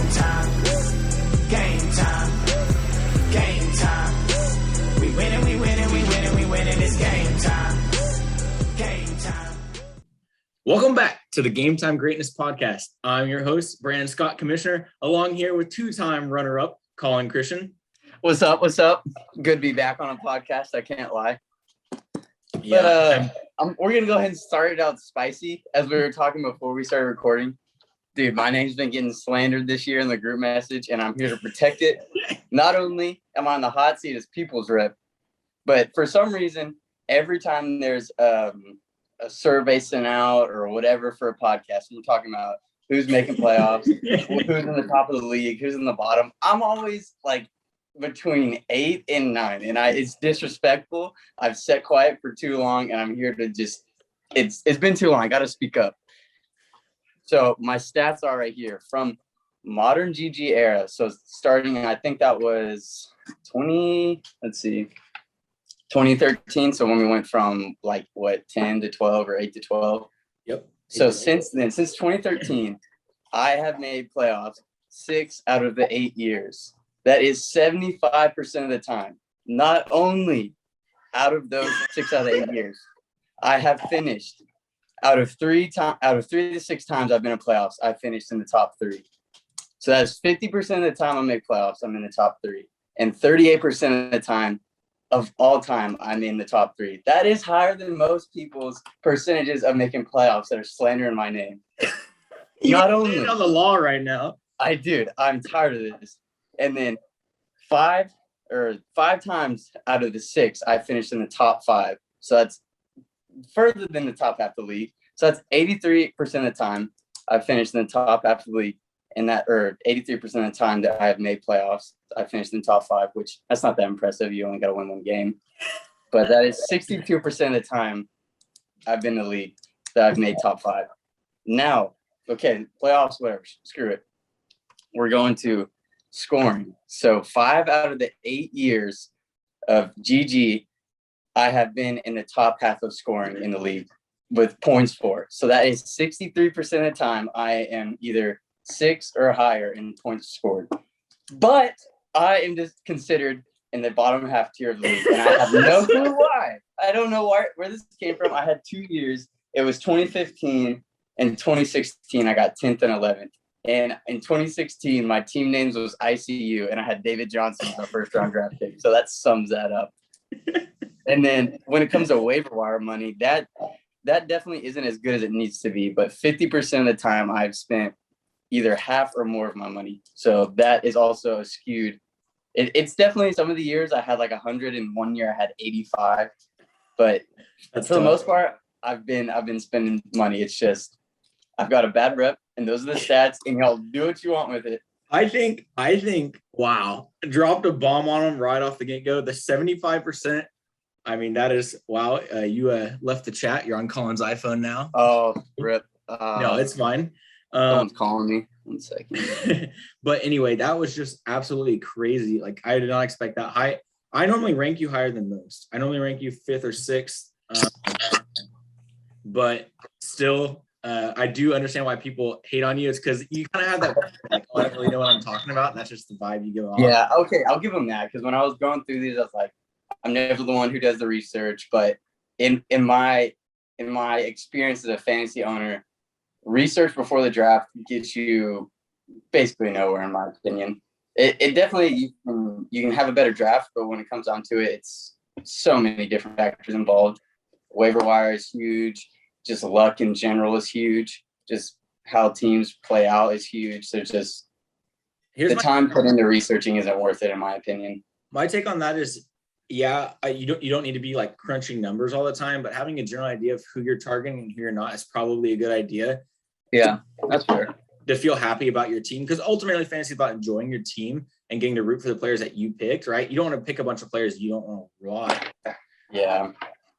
game time. Game time. Game time. We winning, we winning, we winning, we winning. It's game time. Game time. Welcome back to the Game Time Greatness Podcast. I'm your host, Brandon Scott, Commissioner, along here with two-time runner-up, Colin Christian. What's up? What's up? Good to be back on a podcast. I can't lie. Yeah. But we're going to go ahead and start it out spicy. As we were talking before we started recording, dude, my name's been getting slandered this year in the group message, and I'm here to protect it. Not only am I on the hot seat as people's rep, but for some reason, every time there's a survey sent out or whatever for a podcast, we're talking about who's making playoffs, who's in the top of the league, who's in the bottom. I'm always like between 8 and 9, and it's disrespectful. I've sat quiet for too long, and I'm here to just it's been too long. I got to speak up. So my stats are right here from modern GG era. So starting, I think that was 2013. So when we went from 10 to 12 or 8 to 12. Yep. So since then, since 2013, I have made playoffs 6 out of the 8 years. That is 75% of the time. Not only out of those 6 out of 8 years, I have finished out of 3 to 6 times I've been in playoffs, I finished in the top 3. So that's 50% of the time I make playoffs, I'm in the top 3. And 38% of the time of all time, I'm in the top 3. That is higher than most people's percentages of making playoffs that are slandering my name. Not only on the law right now. I'm tired of this. And then 5 times out of the 6, I finished in the top 5. So that's further than the top half of the league. So that's 83% of the time I finished in the top half of the league. And 83% of the time that I have made playoffs, I finished in the top 5, which that's not that impressive. You only got to win one game. But that is 62% of the time I've been in the league that I've made top 5. Now, okay, playoffs, whatever, screw it. We're going to scoring. So 5 out of the 8 years of GG, I have been in the top half of scoring in the league with points for. So that is 63% of the time I am either 6 or higher in points scored. But I am just considered in the bottom half tier of the league, and I have no clue why. I don't know where this came from. I had 2 years. It was 2015 and 2016. I got 10th and 11th. And in 2016, my team names was ICU, and I had David Johnson as my first-round draft pick. So that sums that up. And then when it comes to waiver wire money, that definitely isn't as good as it needs to be. But 50% of the time, I've spent either half or more of my money. So that is also skewed. It's definitely some of the years I had 100, and 1 year I had 85. But for the most part, I've been spending money. It's just I've got a bad rep, and those are the stats, and y'all do what you want with it. I think, wow, dropped a bomb on them right off the get-go. The 75%, I mean, that is, wow, you left the chat. You're on Colin's iPhone now. Oh, rip. No, it's fine. Someone's calling me. 1 second. But anyway, that was just absolutely crazy. I did not expect that high. I normally rank you higher than most. I normally rank you 5th or 6th. But still, I do understand why people hate on you. It's because you kind of have that, I don't really know what I'm talking about. And that's just the vibe you give off. Yeah, okay, I'll give them that. Because when I was going through these, I was like, I'm never the one who does the research. But in my experience as a fantasy owner, research before the draft gets you basically nowhere, in my opinion. It definitely, you can have a better draft, but when it comes down to it, it's so many different factors involved. Waiver wire is huge. Just luck in general is huge. Just how teams play out is huge. So just the time put into researching isn't worth it, in my opinion. My take on that is, yeah, you don't need to be crunching numbers all the time, but having a general idea of who you're targeting and who you're not is probably a good idea. Yeah, that's fair. To feel happy about your team, because ultimately fantasy is about enjoying your team and getting to root for the players that you picked, right? You don't want to pick a bunch of players you don't want to watch. Yeah.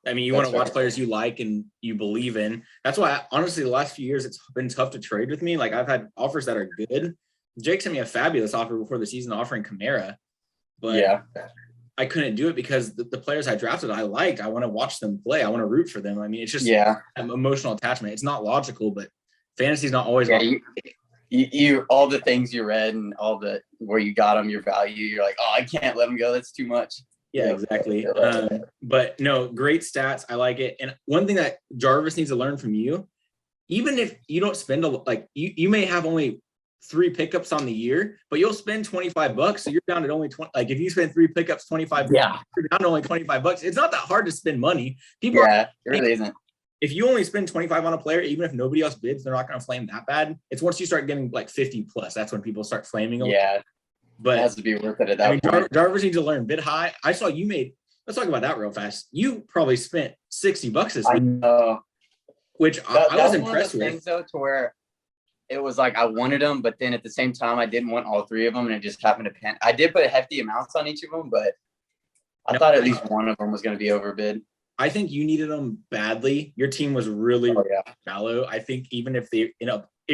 I mean, you want to watch players you like and you believe in. That's why, honestly, the last few years, it's been tough to trade with me. I've had offers that are good. Jake sent me a fabulous offer before the season offering Kamara, but yeah, I couldn't do it because the players I drafted, I liked. I want to watch them play. I want to root for them. I mean, it's just an emotional attachment. It's not logical, but fantasy is not always. you all the things you read and all the where you got them, your value. You're like, oh, I can't let them go. That's too much. Yeah, exactly. But no, great stats. I like it. And one thing that Jarvis needs to learn from you, even if you don't spend you may have only 3 pickups on the year, but you'll spend $25. So you're down at only 20. Like if you spend 3 pickups, 25, yeah, you're down to only $25. It's not that hard to spend money. People, it really isn't. If you only spend 25 on a player, even if nobody else bids, they're not going to flame that bad. It's once you start getting like 50 plus, that's when people start flaming. Yeah. But it has to be worth it at that point. Jarvis needs to learn bid high. I saw you made, let's talk about that real fast. You probably spent $60 this week. I know. Which I was impressed with. Things though, to where it was like I wanted them, but then at the same time, I didn't want all 3 of them, and it just happened to pan. I did put hefty amounts on each of them, but I thought at least one of them was going to be overbid. I think you needed them badly. Your team was really shallow. I think even if if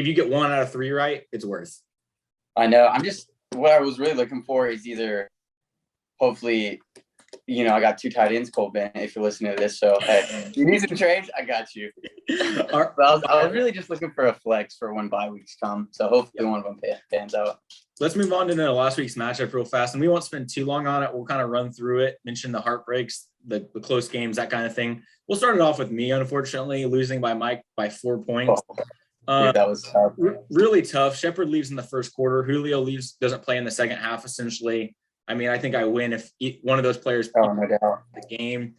you get 1 out of 3 right, it's worth. I know. What I was really looking for is either, hopefully, I got 2 tight ends, Cole Bennett, if you're listening to this. So, hey, you need some trades? I got you. I was really just looking for a flex for when bye weeks come. So, hopefully, one of them pans out. Let's move on to the last week's matchup real fast. And we won't spend too long on it. We'll kind of run through it, mention the heartbreaks, the close games, that kind of thing. We'll start it off with me, unfortunately, losing by Mike by 4 points. Dude, that was tough. Really tough. Shepard leaves in the first quarter. Julio doesn't play in the second half, essentially. I mean, I think I win if one of those players no doubt. The game.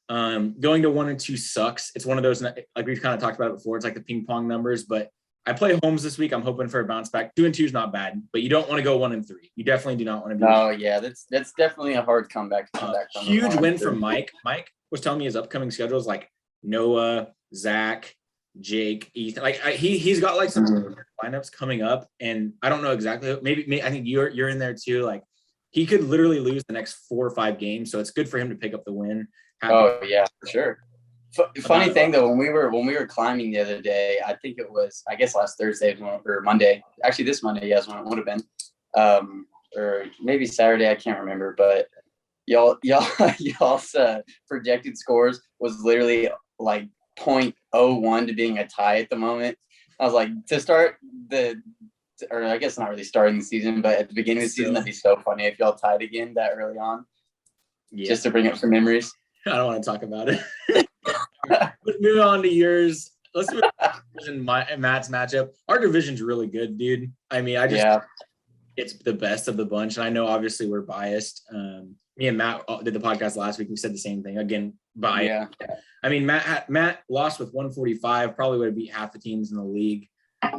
Going to 1 and 2 sucks. It's one of those, like we've kind of talked about it before. It's like the ping pong numbers, but I play Holmes this week. I'm hoping for a bounce back. 2 and 2 is not bad, but you don't want to go 1 and 3. You definitely do not want to be. Oh yeah, that's definitely a hard comeback. Huge win from Mike. Mike was telling me his upcoming schedule is like Noah, Zach, Jake, Ethan. Like he's got like some lineups coming up, and I don't know exactly. Maybe I think you're in there too. Like he could literally lose the next 4 or 5 games, so it's good for him to pick up the win. Oh yeah, for sure. Funny thing though, when we were climbing the other day, I think it was last Thursday or Monday. Actually, this Monday, yes, when it would have been, or maybe Saturday. I can't remember, but y'all's projected scores was literally like 0.01 to being a tie at the moment. I was like, to start or I guess not really starting the season, but at the beginning of the season, that'd be so funny if y'all tied again that early on. Yeah. Just to bring up some memories. I don't want to talk about it. Let's move on to yours. Let's move on to Matt's matchup. Our division's really good, dude. I mean, it's the best of the bunch. And I know obviously we're biased. Me and Matt did the podcast last week. We said the same thing. Again, biased. Yeah. I mean, Matt lost with 145, probably would have beat half the teams in the league.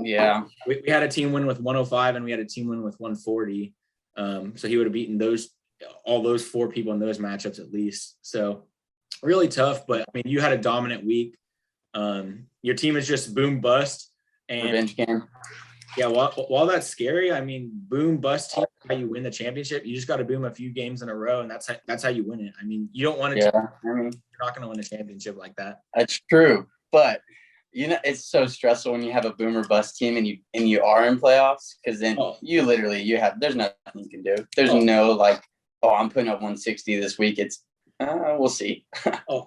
Yeah. We had a team win with 105 and we had a team win with 140. So he would have beaten all those 4 people in those matchups at least. So really tough, but I mean, you had a dominant week. Your team is just boom bust. And revenge game. Yeah, while that's scary, I mean, boom bust team, how you win the championship. You just got to boom a few games in a row, and that's how you win it. I mean, you don't want to. Yeah, you're not going to win a championship like that. That's true, but it's so stressful when you have a boom or bust team and you are in playoffs, because then there's nothing you can do. There's no like, I'm putting up 160 this week. It's we'll see.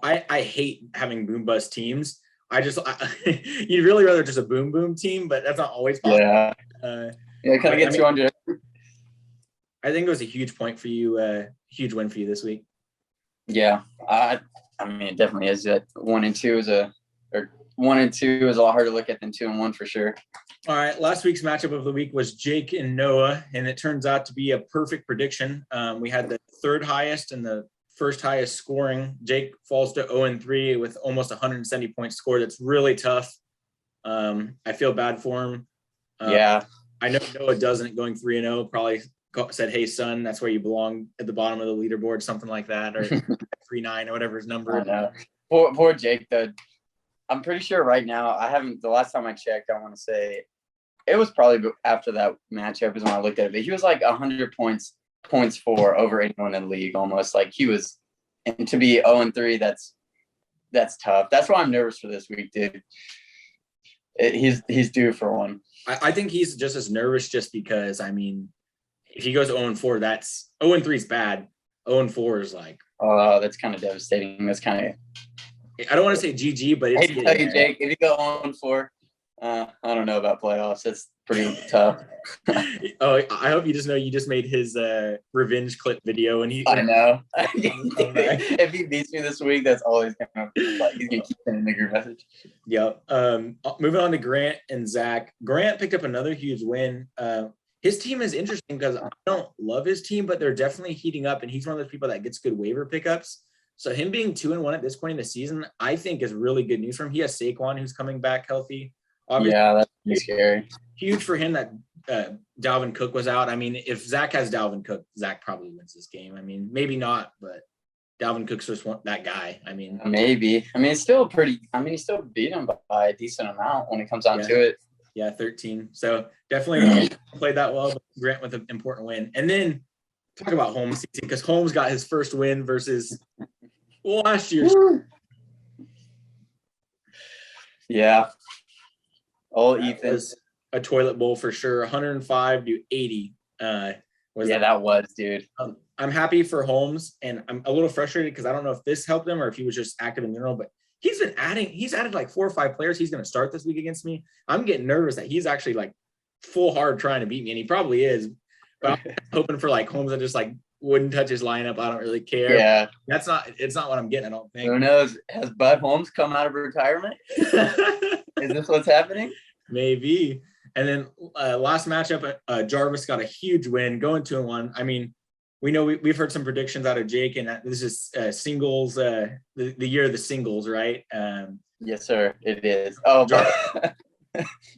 I hate having boom bust teams. You'd really rather just a boom team, but that's not always possible. Yeah. It kind of gets you under. I think it was a huge point for you, huge win for you this week. Yeah. I mean, it definitely is. 1 and 2 is 1 and 2 is a lot harder to look at than 2 and 1 for sure. All right. Last week's matchup of the week was Jake and Noah, and it turns out to be a perfect prediction. We had the 3rd highest and the 1st highest scoring. Jake falls to 0-3 with almost 170 points scored. That's really tough. I feel bad for him. Yeah. I know Noah doesn't, going 3-0, probably said, hey, son, that's where you belong at the bottom of the leaderboard, something like that, or 3-9 or whatever his number is. Poor Jake, though. I'm pretty sure right now, the last time I checked, I want to say it was probably after that matchup is when I looked at it, but he was like 100 points for over anyone in the league almost. Like he was, and to be 0-3, that's tough. That's why I'm nervous for this week, dude. He's due for one. I think he's just as nervous just because, I mean, if he goes 0-4, that's 0-3 is bad. 0-4 is like, oh, that's kind of devastating. That's kind of, I don't want to say GG, but I hate to tell you, Jake, if you go 0-4, I don't know about playoffs. It's pretty tough. Oh, I hope you just know you just made his revenge clip video, and I know. If he beats me this week, that's all he's gonna like. He's gonna keep sending a group message. Yep. Moving on to Grant and Zach. Grant picked up another huge win. His team is interesting because I don't love his team, but they're definitely heating up, and he's one of those people that gets good waiver pickups. So him being 2-1 at this point in the season, I think is really good news for him. He has Saquon, who's coming back healthy. Obviously, yeah, that's pretty scary. Huge for him that Dalvin Cook was out. I mean, if Zach has Dalvin Cook, Zach probably wins this game. I mean, maybe not, but Dalvin Cook's just that guy. I mean, maybe. I mean, it's still pretty. I mean, he still beat him by a decent amount when it comes down to it. Yeah, 13. So definitely played that well. But Grant with an important win. And then talk about Holmes' season, because Holmes got his first win versus last year's. Yeah. Ethan was a toilet bowl for sure. 105 to 80. That was, dude. I'm happy for Holmes, and I'm a little frustrated because I don't know if this helped him or if he was just active in general, but he's added like 4 or 5 players he's going to start this week against me. I'm getting nervous that he's actually like full hard trying to beat me, and he probably is. But I'm hoping for like Holmes that just like wouldn't touch his lineup. I don't really care. Yeah. It's not what I'm getting, I don't think. Who knows? Has Bud Holmes come out of retirement? Is this what's happening? Maybe. And then last matchup, Jarvis got a huge win, going 2-1. I mean, we know we've heard some predictions out of Jake, and this is singles, the year of the singles, right? Yes, sir. It is. Oh,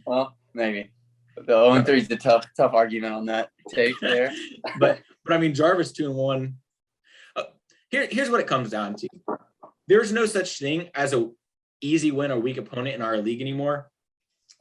well, maybe. The 0-3 is a tough argument on that take there. but I mean, Jarvis 2-1. Here's what it comes down to. There's no such thing as a easy win or weak opponent in our league anymore.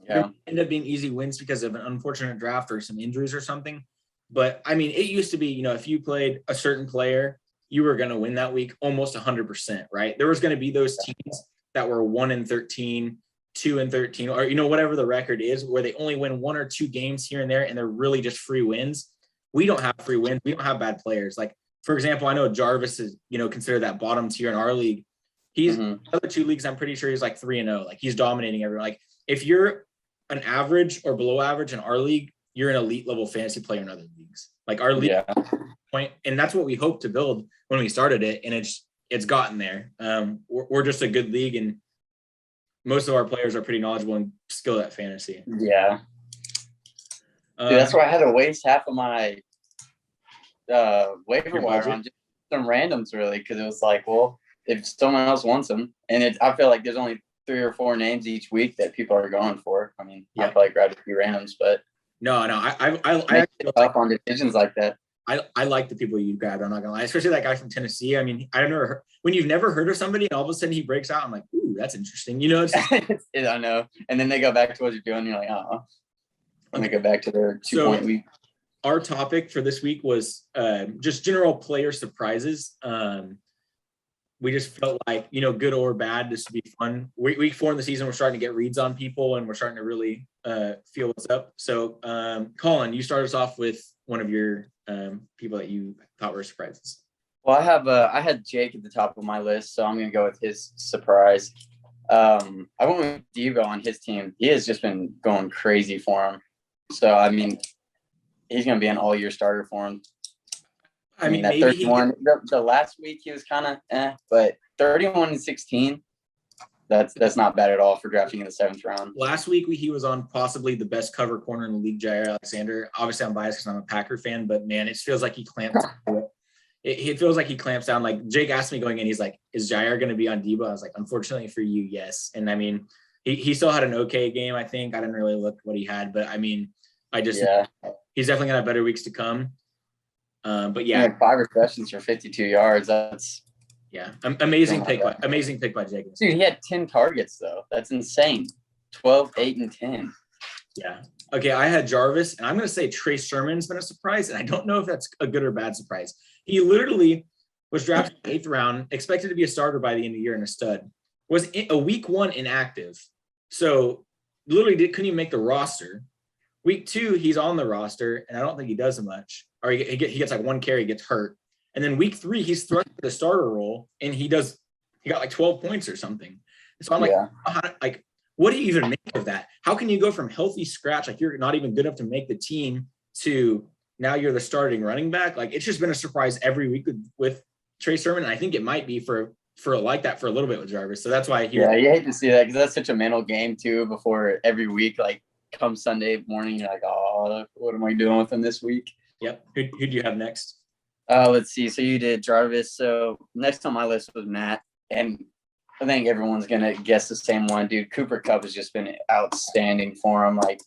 Yeah. They end up being easy wins because of an unfortunate draft or some injuries or something. But I mean, it used to be, if you played a certain player, you were going to win that week almost 100%, right? There was going to be those teams that were 1-13, 2-13, or whatever the record is, where they only win 1 or 2 games here and there, and they're really just free wins. We don't have free wins. We don't have bad players. Like, for example, I know Jarvis is, considered that bottom tier in our league. He's the other 2 leagues, I'm pretty sure he's like 3-0. Like, he's dominating everyone. Like, if you're an average or below average in our league, you're an elite level fantasy player in other leagues. Like, our league point, and that's what we hope to build when we started it, and it's gotten there. We're just a good league, and most of our players are pretty knowledgeable and skilled at fantasy. Yeah. Dude, that's why I had to waste half of my waiver wire on just some randoms, really, because it was like, well, if someone else wants them, and I feel like there's only 3 or 4 names each week that people are going for. I mean, I probably grabbed a few randoms, but no, I actually up on decisions like that. I like the people you grabbed. I'm not gonna lie, especially that guy from Tennessee. I mean, I've never heard, when you've never heard of somebody and all of a sudden he breaks out. I'm like, ooh, that's interesting. I know. And then they go back to what you're doing. You're like, and they go back to their 2-point week. Our topic for this week was just general player surprises. We just felt like, good or bad, this would be fun. Week 4 in the season, we're starting to get reads on people, and we're starting to really feel what's up. So, Colin, you start us off with one of your people that you thought were surprises. Well, I had Jake at the top of my list, so I'm going to go with his surprise. I went with Debo on his team. He has just been going crazy for him. So, I mean, he's going to be an all-year starter for him. I mean, that 31. The last week he was kind of but 31-16. That's not bad at all for drafting in the 7th round. Last week he was on possibly the best cover corner in the league, Jair Alexander. Obviously, I'm biased because I'm a Packer fan, but man, it feels like he clamps. It feels like he clamps down. Like, Jake asked me going in, he's like, "Is Jair going to be on Debo?" I was like, "Unfortunately for you, yes." And I mean, he still had an okay game. I think I didn't really look what he had, but I mean, he's definitely gonna have better weeks to come. But yeah, 5 receptions for 52 yards. That's amazing pick by Jake. Dude, he had 10 targets though. That's insane. 12, 8, and 10. Yeah. Okay, I had Jarvis, and I'm going to say Trey Sherman's been a surprise, and I don't know if that's a good or bad surprise. He literally was drafted in the 8th round, expected to be a starter by the end of the year and a stud. Was a week 1 inactive, so literally couldn't even make the roster. Week 2, he's on the roster, and I don't think he does much. Or he gets like 1 carry, gets hurt. And then week 3, he's thrust to the starter role, and he got like 12 points or something. So I'm like, what do you even make of that? How can you go from healthy scratch, like you're not even good enough to make the team, to now you're the starting running back? Like, it's just been a surprise every week with Trey Sherman. And I think it might be for like that for a little bit with Jarvis. So that's why I hear. Yeah, you hate to see that because that's such a mental game too. Before every week, like come Sunday morning, you're like, oh, what am I doing with him this week? Yep. Who do you have next? Let's see. So you did Jarvis. So next on my list was Matt, and I think everyone's gonna guess the same one, dude. Cooper Kupp has just been outstanding for him. Like,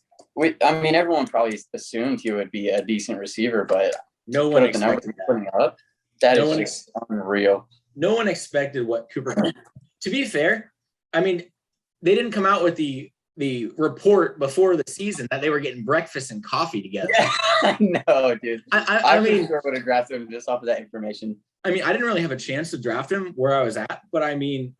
everyone probably assumed he would be a decent receiver, but no one expected putting up. That is just unreal. No one expected what Cooper Kupp. To be fair, I mean, they didn't come out with the report before the season that they were getting breakfast and coffee together. Yeah, I know, dude. I mean, sure would have drafted him just off of that information. I mean, I didn't really have a chance to draft him where I was at, but I mean,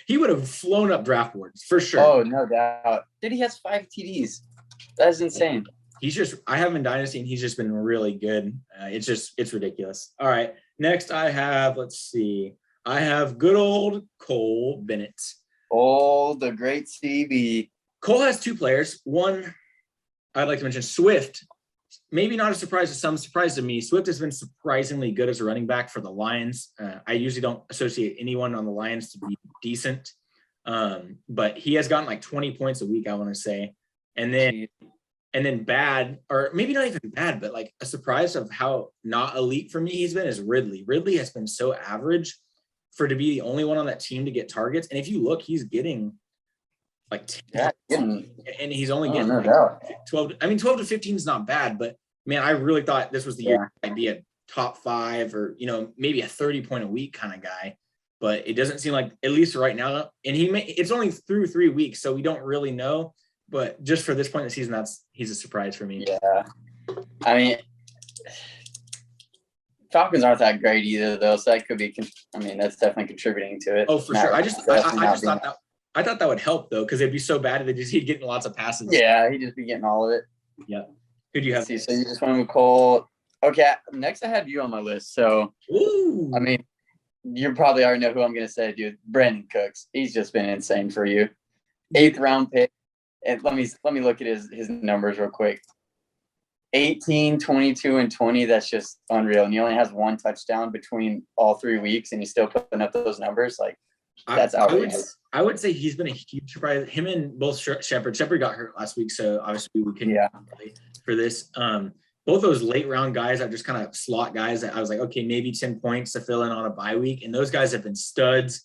he would have flown up draft boards for sure. Oh, no doubt. Dude, he has 5 TDs. That's insane. I have him in Dynasty, and he's just been really good. It's ridiculous. All right. Next, I have good old Cole Bennett. Oh, the great CB. Cole has 2 players. One, I'd like to mention Swift. Maybe not a surprise to some, surprise to me. Swift has been surprisingly good as a running back for the Lions. I usually don't associate anyone on the Lions to be decent, but he has gotten like 20 points a week, I want to say. And then bad, or maybe not even bad, but like a surprise of how not elite for me he's been is Ridley. Ridley has been so average for to be the only one on that team to get targets. And if you look, he's getting like 10, and he's only getting like 12. I mean, 12 to 15 is not bad, but man, I really thought this was the year I'd be a top 5 or, maybe a 30-point a week kind of guy. But it doesn't seem like, at least right now, and it's only through 3 weeks, so we don't really know. But just for this point in the season, he's a surprise for me. Yeah. I mean, Falcons aren't that great either, though. So that could be, that's definitely contributing to it. Oh, for sure. I thought that would help, though, because it'd be so bad that he'd getting lots of passes. Yeah, he'd just be getting all of it. Yeah. Who do you have? So you just went with Cole. Okay. Next, I had you on my list. So, ooh. I mean, you probably already know who I'm going to say, dude. Brandon Cooks. He's just been insane for you. 8th round pick. And let me look at his numbers real quick. 18, 22, and 20. That's just unreal. And he only has 1 touchdown between all 3 weeks, and he's still putting up those numbers. Like, that's outrageous. I would say he's been a huge surprise. Him and both Shepard. Shepard got hurt last week, so obviously we couldn't play for this. Both those late round guys are just kind of slot guys that I was like, okay, maybe 10 points to fill in on a bye week. And those guys have been studs.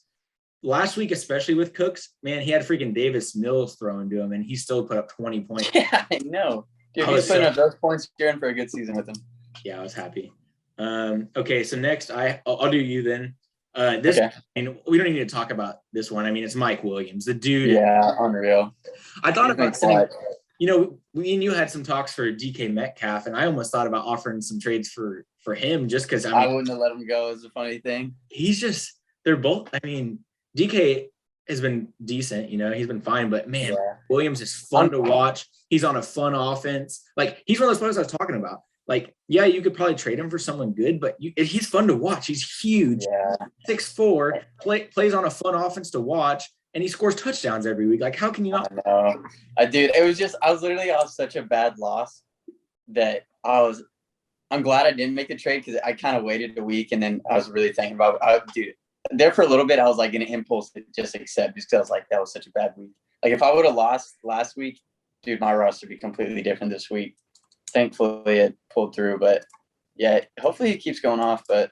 Last week, especially with Cooks, man, he had freaking Davis Mills throwing to him, and he still put up 20 points. Yeah, I know. Dude, he's putting up those points. You're in for a good season with him. Yeah, I was happy. Okay, so next, I'll do you then. I mean, we don't need to talk about this one. I mean, it's Mike Williams, the dude. Yeah, unreal. I thought about sending, me and you had some talks for DK Metcalf, and I almost thought about offering some trades for him just because I wouldn't have let him go. Is a funny thing. They're both. I mean, DK has been decent, he's been fine, but man, Williams is fun to watch. He's on a fun offense. Like, he's one of those players I was talking about. Like, yeah, you could probably trade him for someone good, but he's fun to watch. He's huge, 6'4", plays on a fun offense to watch, and he scores touchdowns every week. Like, how can you not? Dude, I was literally off such a bad loss that I'm glad I didn't make the trade because I kind of waited a week, and then I was really thinking about dude. There for a little bit, I was like in an impulse to just accept just because I was like, that was such a bad week. Like, if I would have lost last week, dude, my roster would be completely different this week. Thankfully, it pulled through, but yeah, hopefully it keeps going off. But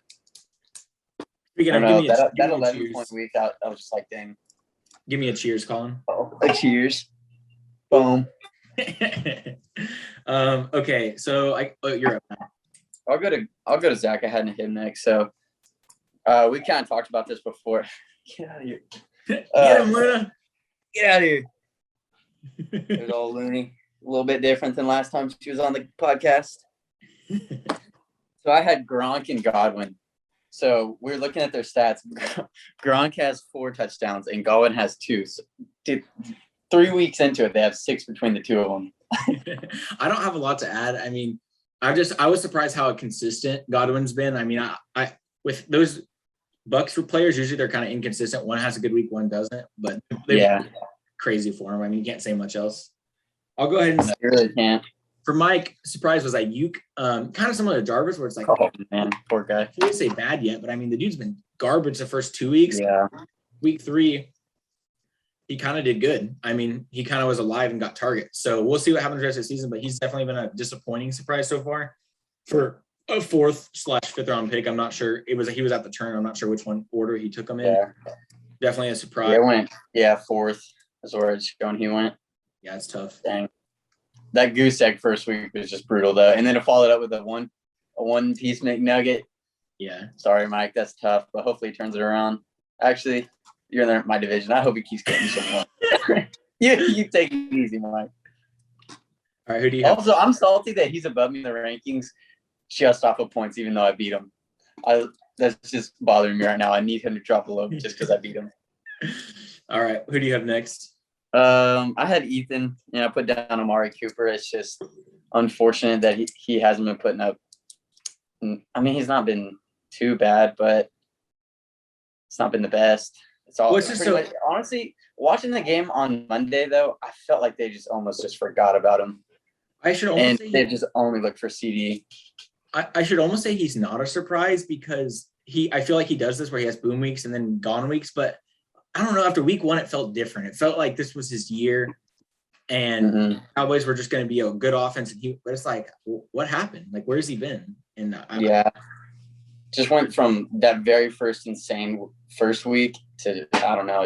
that 11-point week, I was just like, dang. Give me a cheers, Colin. Oh, a cheers. Boom. Okay, so you're up now. I'll go to Zach. I had him next, so. We kind of talked about this before. Get out of here. Get him, Luna. Get out of here. There's old Looney. A little bit different than last time she was on the podcast. So I had Gronk and Godwin. So we're looking at their stats. Gronk has 4 touchdowns and Godwin has 2. So 3 weeks into it, they have 6 between the 2 of them. I don't have a lot to add. I mean, I was surprised how consistent Godwin's been. I mean, I with those Bucks players, usually they're kind of inconsistent. One has a good week, one doesn't. But crazy for him. I mean, you can't say much else. I'll go ahead and You really can't. for Mike, surprise was Ayuk. Kind of similar to Jarvis, where it's like, Oh man, poor guy. I wouldn't say bad yet, but I mean, the dude's been garbage the first 2 weeks. Yeah. Week 3, he kind of did good. I mean, he kind of was alive and got targets. So we'll see what happens the rest of the season, but he's definitely been a disappointing surprise so far. For a 4th/5th round pick, I'm not sure. He was at the turn. I'm not sure which one order he took him in. Yeah. Definitely a surprise. Yeah, went 4th is where it's going. He went. Yeah, it's tough. Dang. That goose egg first week was just brutal though. And then to follow it up with a one piece McNugget. Yeah. Sorry, Mike, that's tough, but hopefully he turns it around. Actually, you're in my division. I hope he keeps getting some more. you take it easy, Mike. All right, who do you have? Also, I'm salty that he's above me in the rankings just off of points, even though I beat him. That's just bothering me right now. I need him to drop a low just because I beat him. All right, who do you have next? I had Ethan, and I put down Amari Cooper. It's just unfortunate that he hasn't been putting up. I mean, he's not been too bad, but it's not been the best. It's all much, honestly, watching the game on Monday though, I felt like they just almost just forgot about him. I should almost say they just only look for CD. I should almost say he's not a surprise because I feel like he does this where he has boom weeks and then gone weeks, but I don't know. After week 1, it felt different. It felt like this was his year, and Cowboys were just going to be a good offense. But it's like, what happened? Like, where's he been? And just went from that very first insane first week to I don't know.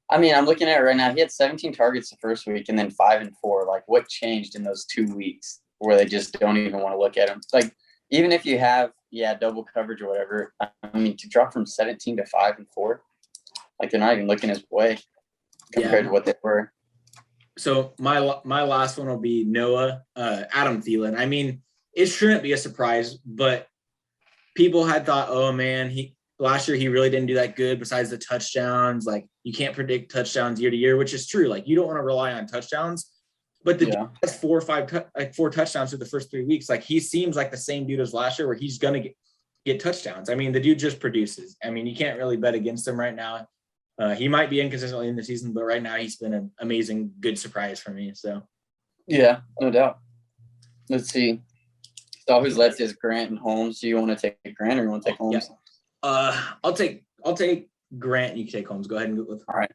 I'm looking at it right now. He had 17 targets the first week, and then 5 and 4. Like, what changed in those 2 weeks where they just don't even want to look at him? Like, even if you have double coverage or whatever, I mean, to drop from 17 to 5 and 4. Like, they're not even looking his way compared to what they were. So my last one will be Noah, Adam Thielen. I mean, it shouldn't be a surprise, but people had thought, oh man, last year he really didn't do that good besides the touchdowns. Like, you can't predict touchdowns year to year, which is true. Like, you don't want to rely on touchdowns, but the dude has 4 touchdowns through the first 3 weeks. Like, he seems like the same dude as last year where he's going to get touchdowns. I mean, the dude just produces. I mean, you can't really bet against him right now. He might be inconsistently in the season, but right now he's been an amazing, good surprise for me. So, yeah, no doubt. Let's see. So who's left is Grant and Holmes. Do you want to take Grant or you want to take Holmes? Yeah. I'll take Grant. You can take Holmes. Go ahead and go with. All right.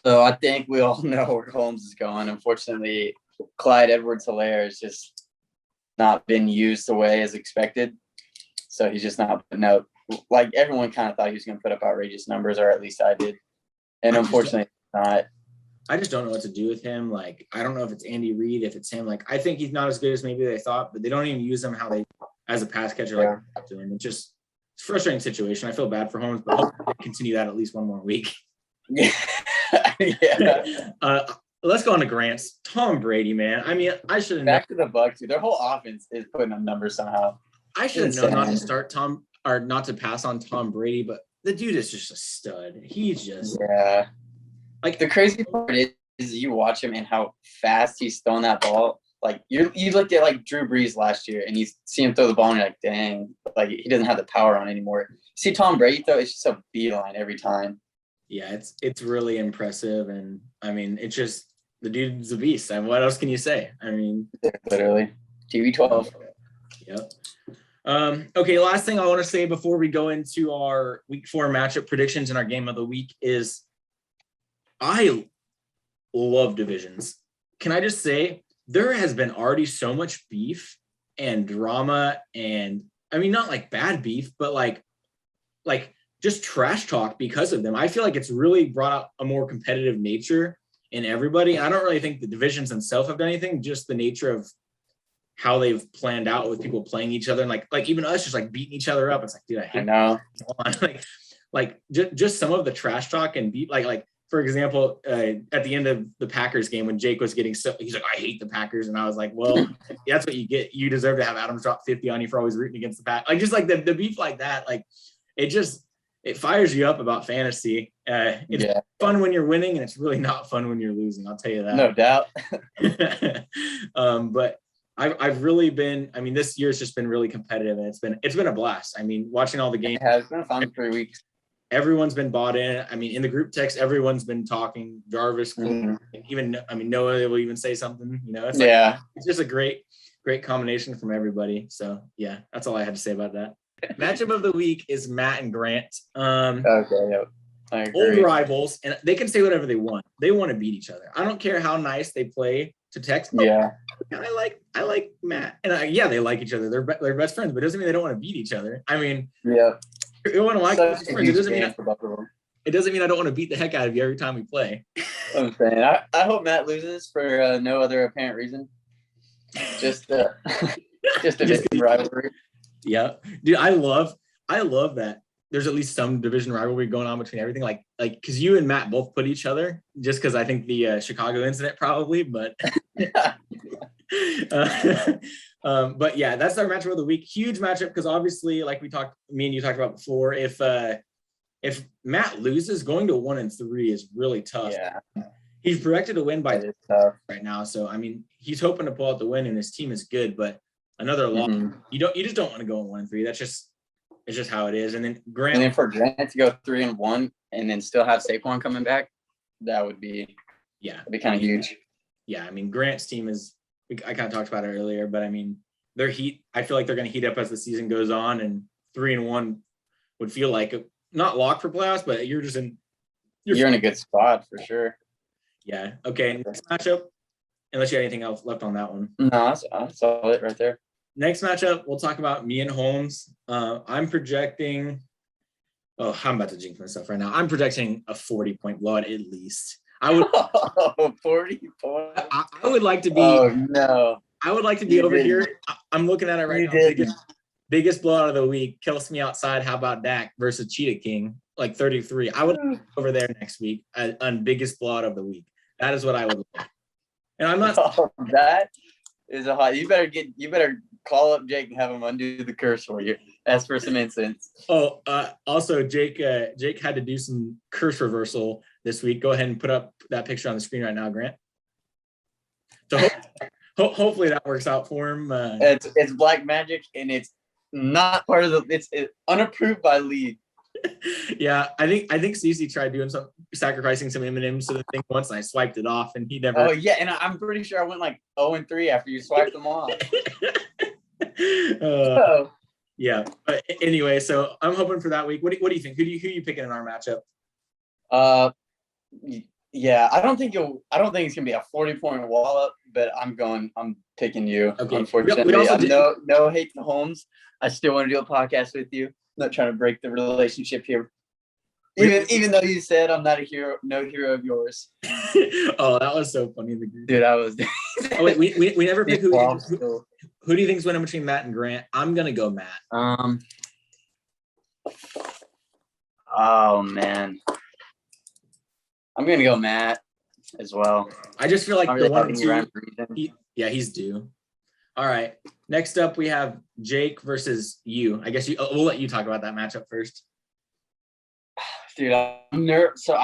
So I think we all know where Holmes is going. Unfortunately, Clyde Edwards-Helaire has just not been used the way as expected. So he's just not putting out. Like, everyone kind of thought he was going to put up outrageous numbers, or at least I did. And unfortunately, not. I just don't know what to do with him. Like, I don't know if it's Andy Reid, if it's him. Like, I think he's not as good as maybe they thought, but they don't even use him as a pass catcher. Like, doing. It's a frustrating situation. I feel bad for Holmes, but hopefully they continue that at least one more week. Yeah. Let's go on to Grant's. Tom Brady, man. I mean, I should have back to the Bucs, dude. Their whole offense is putting up numbers somehow. I should have known not to start not to pass on Tom Brady, but the dude is just a stud. He's just like, the crazy part is you watch him and how fast he's throwing that ball. Like, you looked at like Drew Brees last year and you see him throw the ball and you're like, dang, like, he doesn't have the power on anymore. See Tom Brady though, it's just a beeline every time. Yeah, it's really impressive, and I mean, it's just the dude's a beast. And what else can you say? I mean, literally TV12. Yep. Okay, last thing I want to say before we go into our week 4 matchup predictions and our game of the week is I love divisions. Can I just say there has been already so much beef and drama, and I mean, not like bad beef, but like just trash talk because of them. I feel like it's really brought out a more competitive nature in everybody. I don't really think the divisions themselves have done anything, just the nature of how they've planned out with people playing each other, and like even us just like beating each other up. It's like, dude, I hate that. like just some of the trash talk and beat like for example, at the end of the Packers game when Jake was getting so he's like, I hate the Packers, and I was like, well, that's what you get. You deserve to have Adams drop 50 on you for always rooting against the Pack. Like, just like the beef like that, like it fires you up about fantasy. It's fun when you're winning, and it's really not fun when you're losing. I'll tell you that. No doubt. But I've really been. I mean, this year's just been really competitive, and it's been a blast. I mean, watching all the games. It has been a fun 3 weeks. everyone's been bought in. I mean, in the group text, everyone's been talking. Jarvis, even Noah will even say something. It's like it's just a great combination from everybody. So yeah, that's all I had to say about that. Matchup of the week is Matt and Grant. Okay, yep. I agree. Old rivals, and they can say whatever they want. They want to beat each other. I don't care how nice they play to text. Yeah, I like Matt, and they like each other. They're best friends, but it doesn't mean they don't want to beat each other. I mean, yeah, you want to like friends. It doesn't mean I don't want to beat the heck out of you every time we play. I'm saying I hope Matt loses for no other apparent reason. Just a rivalry. Yeah, dude, I love that. There's at least some division rivalry going on between everything, like because you and Matt both put each other, just because I think the Chicago incident probably, but but yeah, that's our matchup of the week. Huge matchup because obviously, like me and you talked about before, if Matt loses, going to 1-3 is really tough. Yeah, he's projected to win by right now, so I mean he's hoping to pull out the win, and his team is good, but another loss, you just don't want to go in 1-3. It's just how it is. And then for Grant to go 3-1 and then still have Saquon coming back, that would be kind of huge. Yeah, I mean Grant's team is. I kind of talked about it earlier, but I mean I feel like they're going to heat up as the season goes on, and 3-1 would feel like not locked for playoffs, but you're in a good spot for sure. Yeah. Okay. Next matchup. Unless you have anything else left on that one. No, I saw it right there. Next matchup, we'll talk about me and Holmes. I'm projecting. Oh, I'm about to jinx myself right now. I'm projecting a 40-point blowout at least. I would 40 points. I would like to be. Oh no! I would like to be over here. I'm looking at it right now. Biggest blowout of the week. Kills me outside. How about Dak versus Cheetah King? Like 33. I would be over there next week on biggest blowout of the week. That is what I would like. And I'm not. That is a hot. You better call up Jake and have him undo the curse for you. Ask for some incense. Oh, also Jake had to do some curse reversal this week. Go ahead and put up that picture on the screen right now, Grant. So hopefully that works out for him. It's black magic, and it's not part of it's unapproved by league. Yeah, I think CC tried doing sacrificing some M&Ms to the thing once, and I swiped it off, and he never. Oh yeah, and I'm pretty sure I went like 0-3 after you swiped them off. Yeah, but anyway, so I'm hoping for that week. What do you think? Who you picking in our matchup? Yeah, I don't think it's gonna be a 40-point wallop, but I'm picking you. Okay. Unfortunately, no hate to Holmes. I still want to do a podcast with you. I'm not trying to break the relationship here. Even though you said I'm not a hero, no hero of yours. Oh, that was so funny. Dude, I was. Oh wait, we never pick who do you think's winning between Matt and Grant? I'm gonna go Matt. Oh man, I'm gonna go Matt as well. I just feel like the 1 and 2. He's due. All right. Next up, we have Jake versus you. I guess we'll let you talk about that matchup first. Dude, I'm nervous. So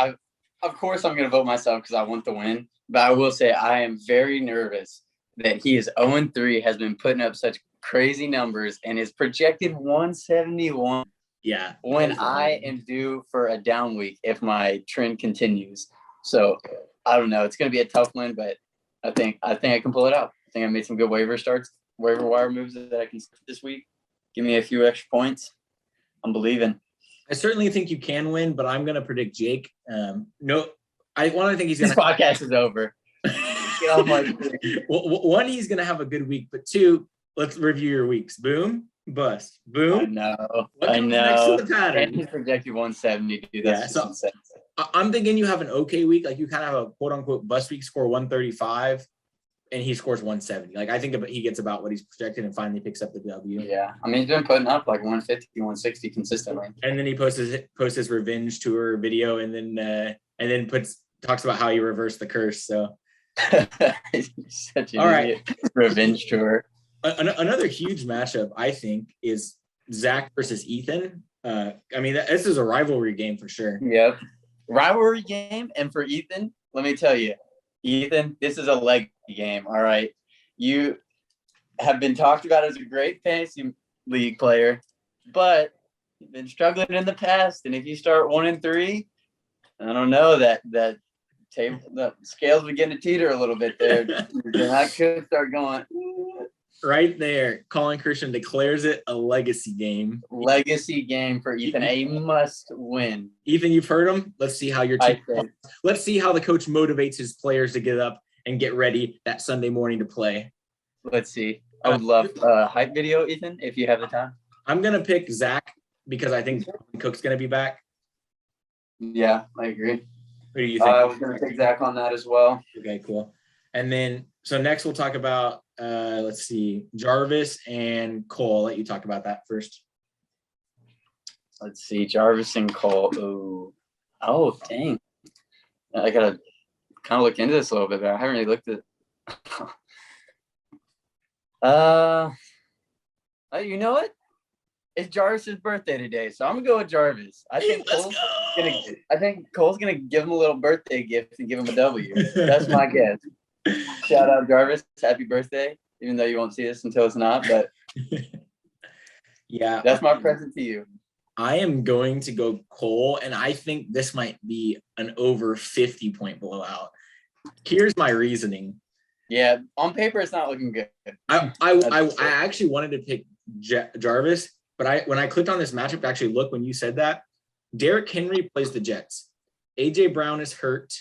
of course, I'm gonna vote myself because I want the win. But I will say I am very nervous that he is 0-3, has been putting up such crazy numbers, and is projected 171. Yeah. When I am due for a down week if my trend continues. So I don't know. It's gonna be a tough win, but I think I can pull it out. I think I made some good waiver wire moves that I can start this week. Give me a few extra points. I'm believing. I certainly think you can win, but I'm gonna predict Jake. I think he's gonna. This podcast is over. Get off my screen. One, he's gonna have a good week, but two, let's review your weeks. Boom, bust, boom. I know. Next to the pattern. And he's projected 170, dude. That's insane. I'm thinking you have an okay week, like you kind of have a quote unquote bust week, score 135, and he scores 170. Like I think he gets about what he's projected and finally picks up the W. Yeah, I mean he's been putting up like 150, 160 consistently. And then he posts his revenge tour video, and then talks about how he reversed the curse. So he's such an idiot. Revenge tour. Another huge matchup, I think, is Zach versus Ethan. I mean, this is a rivalry game for sure. Yep. Rivalry game. And for Ethan, let me tell you, Ethan, this is a leg game. All right. You have been talked about as a great fantasy league player, but You've been struggling in the past, and if you start 1-3, I don't know that the scales begin to teeter a little bit there. Then I could start going. Right there, Colin Christian declares it a legacy game. Legacy game for Ethan, a must win. Ethan, you've heard him. Let's see how your team. Let's see how the coach motivates his players to get up and get ready that Sunday morning to play. Let's see. I would love a hype video, Ethan, if you have the time. I'm gonna pick Zach because I think Cook's gonna be back. Yeah, I agree. Who do you think? I was gonna pick Zach on that as well. Okay, cool. And then so next we'll talk about let's see, Jarvis and Cole. I'll let you talk about that first. Let's see, Jarvis and Cole. Oh, dang. I gotta kind of look into this a little bit, but I haven't really looked at. You know what? It's Jarvis's birthday today, so I'm gonna go with Jarvis. I think Cole's gonna give him a little birthday gift and give him a W. That's my guess. Shout out Jarvis, happy birthday! Even though you won't see this until it's not, but yeah, that's my present to you. I am going to go Cole, and I think this might be an over 50-point blowout. Here's my reasoning. Yeah, on paper it's not looking good. I actually wanted to pick Jarvis, but when I clicked on this matchup to actually look when you said that, Derrick Henry plays the Jets. AJ Brown is hurt.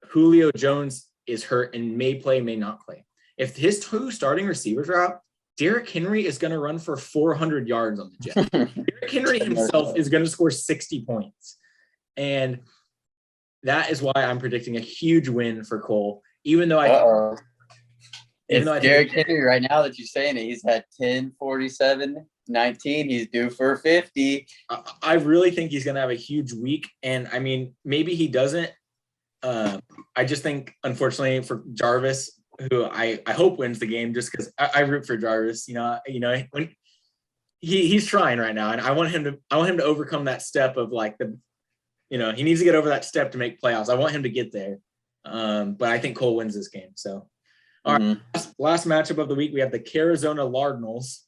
Julio Jones is hurt and may play, may not play. If his two starting receivers are out, Derrick Henry is going to run for 400 yards on the Jets. Derrick Henry himself is going to score 60 points. And that is why I'm predicting a huge win for Cole, even though Derrick Henry right now that you're saying it, he's had 10, 47, 19. He's due for 50. I really think he's going to have a huge week. And, I mean, maybe he doesn't. I just think, unfortunately, for Jarvis, who I hope wins the game, just because I root for Jarvis. When he's trying right now, and I want him to overcome that step of he needs to get over that step to make playoffs. I want him to get there. But I think Cole wins this game. So, all right, last matchup of the week, we have the Arizona Cardinals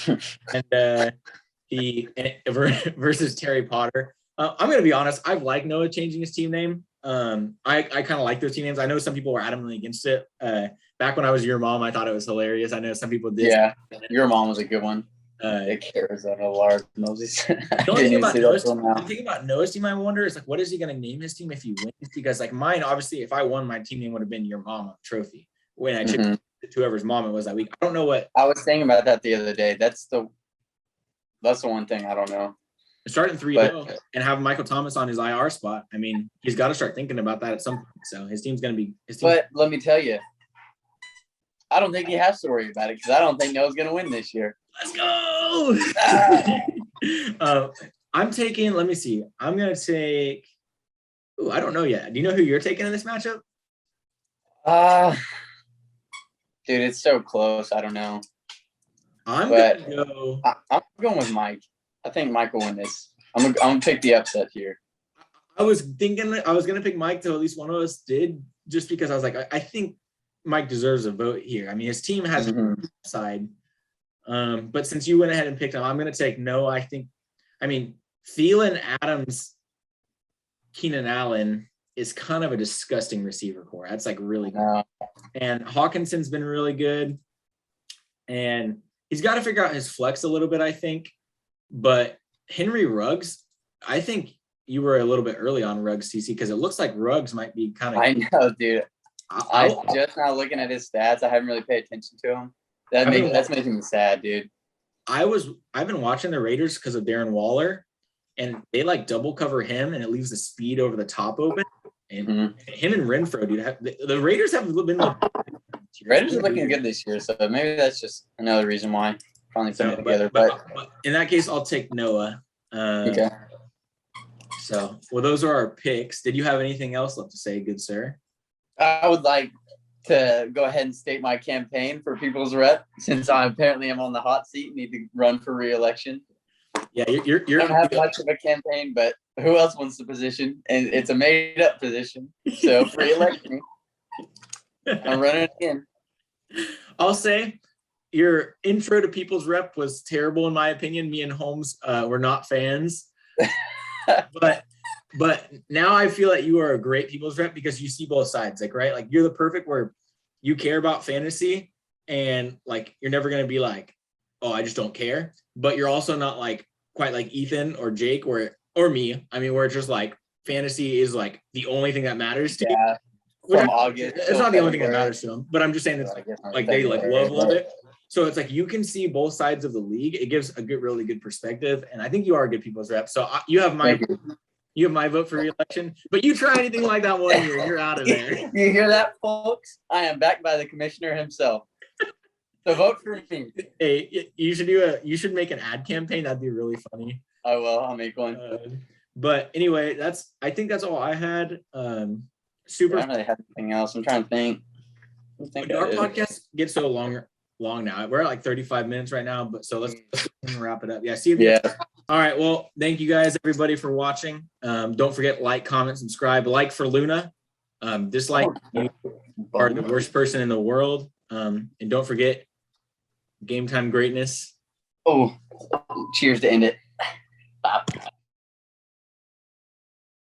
and versus Terry Potter. I'm going to be honest. I've liked Noah changing his team name. I kind of like those team names. I know some people were adamantly against it. Back when I was your mom, I thought it was hilarious. I know some people did. Yeah, your mom was a good one. Arizona Cardinals. The thing about Noah's team, I wonder, is what is he going to name his team if he wins? Because mine, obviously, if I won, my team name would have been your mama trophy. When I took whoever's mom it was that week. I don't know what. I was thinking about that the other day. That's the one thing I don't know. Starting 3-0 and have Michael Thomas on his IR spot. I mean, he's got to start thinking about that at some point. So his team's going to be. But let me tell you, I don't think he has to worry about it because I don't think Noah's going to win this year. Let's go. I'm taking. Let me see. I'm going to take. Ooh, I don't know yet. Do you know who you're taking in this matchup? Dude, it's so close. I don't know. I'm going with Mike. I think Mike will win this. I'm gonna pick the upset here. I was thinking I was gonna pick Mike till at least one of us did, just because I was like, I think Mike deserves a vote here. I mean, his team has a side. But since you went ahead and picked him, I'm gonna take no. I mean, Thielen, Adams, Keenan Allen is kind of a disgusting receiver core. That's really good. And Hawkinson's been really good. And he's got to figure out his flex a little bit, I think. But Henry Ruggs, I think you were a little bit early on Ruggs, CC, because it looks like Ruggs might be kind of. I know, dude. I'm just now looking at his stats. I haven't really paid attention to him. That's making me sad, dude. I've been watching the Raiders because of Darren Waller, and they double cover him, and it leaves the speed over the top open. And him and Renfro, dude, the Raiders have been. Raiders are looking good this year, so maybe that's just another reason why. Finally putting it together, but in that case, I'll take Noah. Okay. So, well, those are our picks. Did you have anything else left to say, good sir? I would like to go ahead and state my campaign for People's Rep, since I apparently am on the hot seat, need to run for re-election. Yeah, you're I don't have much of a campaign, but who else wants the position? And it's a made-up position, so free election. I'm running again. I'll say, your intro to People's Rep was terrible in my opinion. Me and Holmes were not fans, but now I feel that you are a great People's Rep because you see both sides. Like, right, like you're the perfect where you care about fantasy and like you're never gonna be like, oh, I just don't care. But you're also not like quite like Ethan or Jake or me. I mean, where it's just like fantasy is like the only thing that matters to you. From August. It's not the only thing that matters to them, but I'm just saying it's like they like love it. So it's like you can see both sides of the league. It gives a good, really good perspective, and I think you are a good People's Rep. So you have my vote for re-election. But you try anything like that 1 year, you're out of there. You hear that, folks? I am backed by the commissioner himself. So vote for me. Hey, you should make an ad campaign. That'd be really funny. I will. I'll make one. But anyway, I think that's all I had. Super. I don't really have anything else. I'm trying to think. Our podcast gets so long now. We're at like 35 minutes right now, but so let's wrap it up. Yeah. See you. Yeah. All right. Well, thank you guys, everybody, for watching. Don't forget, like, comment, subscribe. Like for Luna. Dislike. You are the worst person in the world. And don't forget, game time greatness. Oh, cheers to end it.